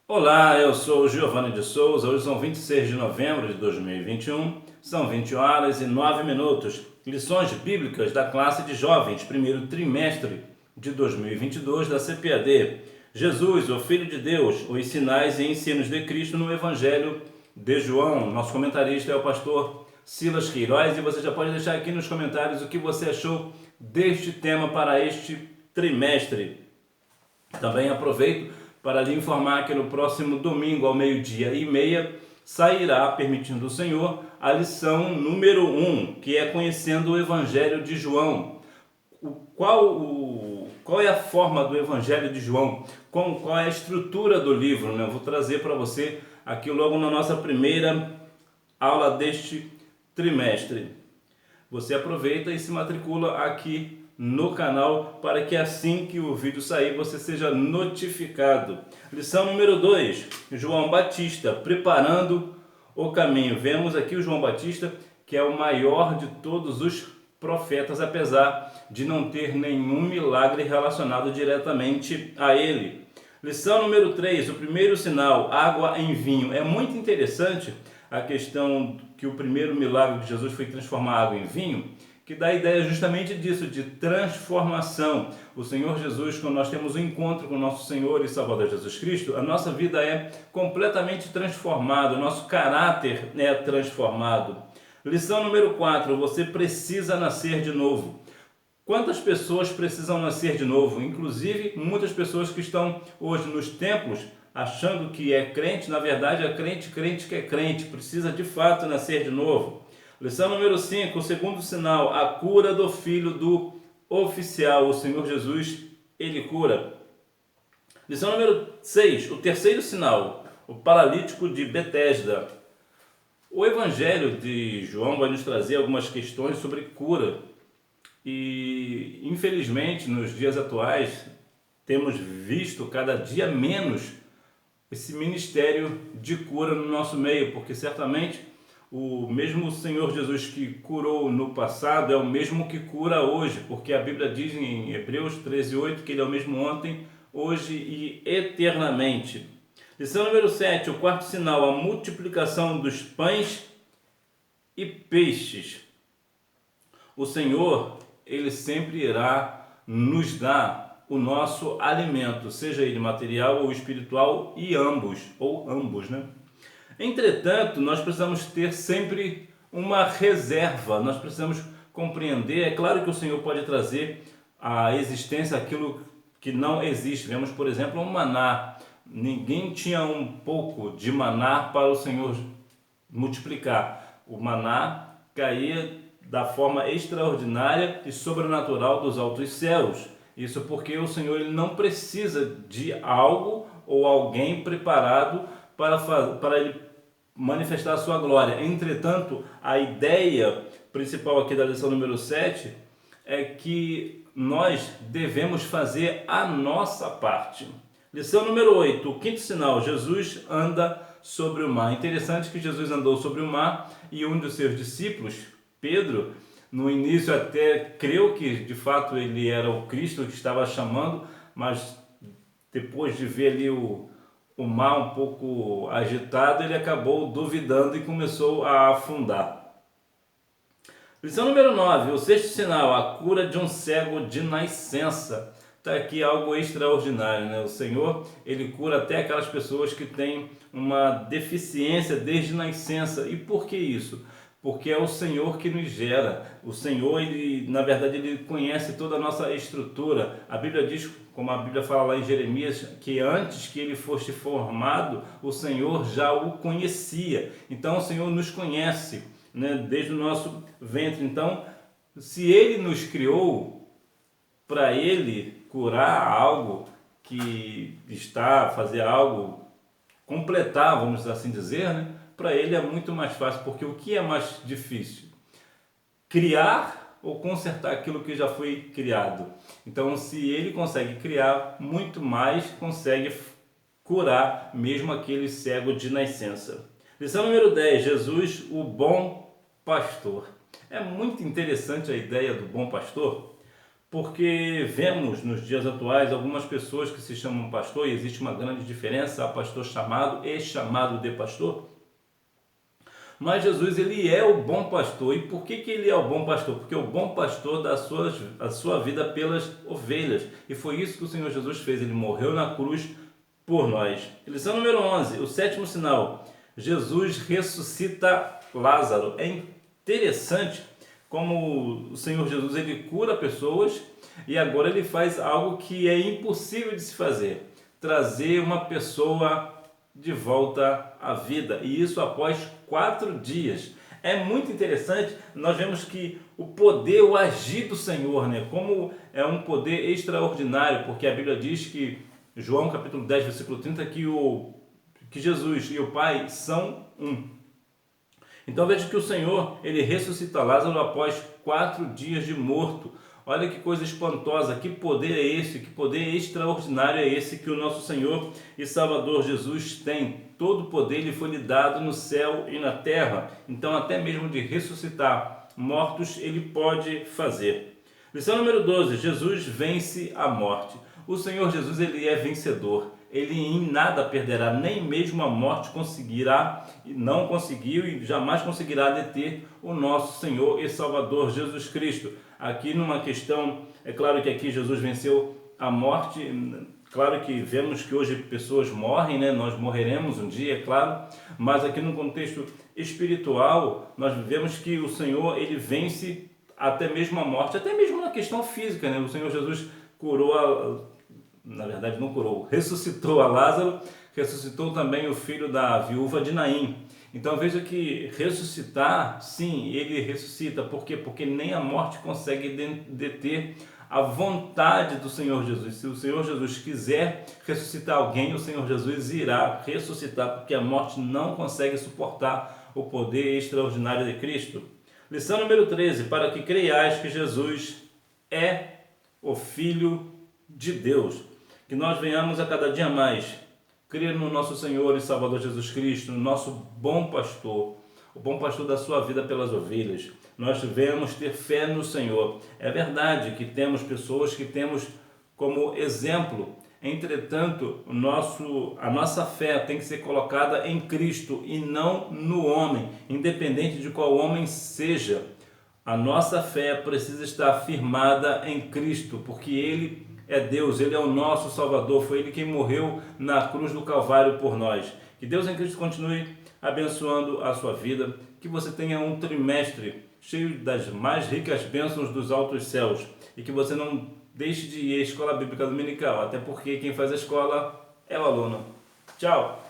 Olá, eu sou o Giovanni de Souza. Hoje são 26 de novembro de 2021, são 20 horas e 9 minutos. Lições bíblicas da classe de jovens, primeiro trimestre de 2022 da CPAD. Jesus, o Filho de Deus, os sinais e ensinos de Cristo no Evangelho de João. Nosso comentarista é o pastor Silas Queiroz e você já pode deixar aqui nos comentários o que você achou deste tema para este trimestre. Também aproveito para lhe informar que no próximo domingo, ao 12h30, sairá, permitindo o Senhor, a lição número 1, que é Conhecendo o Evangelho de João. Qual é a forma do Evangelho de João? Qual é a estrutura do livro? Eu vou trazer para você aqui logo na nossa primeira aula deste trimestre. Você aproveita e se matricula aqui no canal para que assim que o vídeo sair você seja notificado. Lição número 2, João Batista, preparando o caminho. Vemos aqui o João Batista, que é o maior de todos os profetas, apesar de não ter nenhum milagre relacionado diretamente a ele. Lição número 3, o primeiro sinal, água em vinho. É muito interessante a questão que o primeiro milagre de Jesus foi transformar água em vinho, que dá a ideia justamente disso, de transformação. O Senhor Jesus, quando nós temos um encontro com o nosso Senhor e Salvador Jesus Cristo, a nossa vida é completamente transformada, o nosso caráter é transformado. Lição número 4, você precisa nascer de novo. Quantas pessoas precisam nascer de novo? Inclusive, muitas pessoas que estão hoje nos templos achando que é crente, na verdade é crente que é crente, precisa de fato nascer de novo. Lição número 5, o segundo sinal, a cura do filho do oficial, o Senhor Jesus, ele cura. Lição número 6, o terceiro sinal, o paralítico de Betesda. O Evangelho de João vai nos trazer algumas questões sobre cura e, infelizmente, nos dias atuais, temos visto cada dia menos esse ministério de cura no nosso meio, porque certamente o mesmo Senhor Jesus que curou no passado é o mesmo que cura hoje, porque a Bíblia diz em Hebreus 13:8 que ele é o mesmo ontem, hoje e eternamente. Lição número 7, o quarto sinal, a multiplicação dos pães e peixes. O Senhor, ele sempre irá nos dar o nosso alimento, seja ele material ou espiritual, e ambos, né? Entretanto, nós precisamos ter sempre uma reserva, nós precisamos compreender, é claro que o Senhor pode trazer à existência aquilo que não existe. Vemos, por exemplo, um maná. Ninguém tinha um pouco de maná para o Senhor multiplicar. O maná caía da forma extraordinária e sobrenatural dos altos céus. Isso porque o Senhor ele não precisa de algo ou alguém preparado para ele manifestar a sua glória. Entretanto, a ideia principal aqui da lição número 7 é que nós devemos fazer a nossa parte. Lição número 8, o quinto sinal, Jesus anda sobre o mar. Interessante que Jesus andou sobre o mar e um dos seus discípulos, Pedro, no início até creu que de fato ele era o Cristo que estava chamando, mas depois de ver ali o mar um pouco agitado, ele acabou duvidando e começou a afundar. Lição número 9, o sexto sinal, a cura de um cego de nascença. Está aqui algo extraordinário, né? O Senhor, ele cura até aquelas pessoas que têm uma deficiência desde nascença. E por que isso? Porque é o Senhor que nos gera. O Senhor, ele, na verdade, ele conhece toda a nossa estrutura. A Bíblia diz, como a Bíblia fala lá em Jeremias, que antes que ele fosse formado, o Senhor já o conhecia. Então, o Senhor nos conhece, né, desde o nosso ventre. Então, se ele nos criou para ele curar algo que está, fazer algo, completar, vamos assim dizer, né? Para ele é muito mais fácil, porque o que é mais difícil? Criar ou consertar aquilo que já foi criado? Então, se ele consegue criar, muito mais consegue curar mesmo aquele cego de nascença. Lição número 10, Jesus, o bom pastor. É muito interessante a ideia do bom pastor, porque vemos nos dias atuais algumas pessoas que se chamam pastor, e existe uma grande diferença, há pastor chamado e chamado de pastor. Mas Jesus, ele é o bom pastor. E por que ele é o bom pastor? Porque o bom pastor dá a sua vida pelas ovelhas. E foi isso que o Senhor Jesus fez. Ele morreu na cruz por nós. Lição número 11, o sétimo sinal. Jesus ressuscita Lázaro. É interessante como o Senhor Jesus, ele cura pessoas e agora ele faz algo que é impossível de se fazer. Trazer uma pessoa de volta à vida, e isso após 4 dias. É muito interessante, nós vemos que o poder, o agir do Senhor, né, como é um poder extraordinário, porque a Bíblia diz que, João capítulo 10, versículo 30, que Jesus e o Pai são um. Então veja que o Senhor, ele ressuscita Lázaro após 4 dias de morto. Olha que coisa espantosa, que poder é esse, que poder extraordinário é esse que o nosso Senhor e Salvador Jesus tem. Todo poder lhe foi lhe dado no céu e na terra. Então até mesmo de ressuscitar mortos ele pode fazer. Lição número 12, Jesus vence a morte. O Senhor Jesus, ele é vencedor. Ele em nada perderá, nem mesmo a morte conseguirá, não conseguiu e jamais conseguirá deter o nosso Senhor e Salvador Jesus Cristo. Aqui numa questão, é claro que aqui Jesus venceu a morte, claro que vemos que hoje pessoas morrem, né? Nós morreremos um dia, é claro, mas aqui no contexto espiritual, nós vemos que o Senhor, ele vence até mesmo a morte, até mesmo na questão física, né? O Senhor Jesus na verdade não curou, ressuscitou a Lázaro, ressuscitou também o filho da viúva de Naim. Então veja que ressuscitar, sim, ele ressuscita. Por quê? Porque nem a morte consegue deter a vontade do Senhor Jesus. Se o Senhor Jesus quiser ressuscitar alguém, o Senhor Jesus irá ressuscitar, porque a morte não consegue suportar o poder extraordinário de Cristo. Lição número 13, para que creiais que Jesus é o Filho de Deus. Que nós venhamos a cada dia mais crer no nosso Senhor e Salvador Jesus Cristo, no nosso bom pastor, o bom pastor da sua vida pelas ovelhas. Nós devemos ter fé no Senhor. É verdade que temos pessoas que temos como exemplo, entretanto, a nossa fé tem que ser colocada em Cristo e não no homem, independente de qual homem seja. A nossa fé precisa estar firmada em Cristo, porque Ele é Deus, Ele é o nosso Salvador, foi Ele quem morreu na cruz do Calvário por nós. Que Deus em Cristo continue abençoando a sua vida, que você tenha um trimestre cheio das mais ricas bênçãos dos altos céus e que você não deixe de ir à escola bíblica dominical, até porque quem faz a escola é o aluno. Tchau!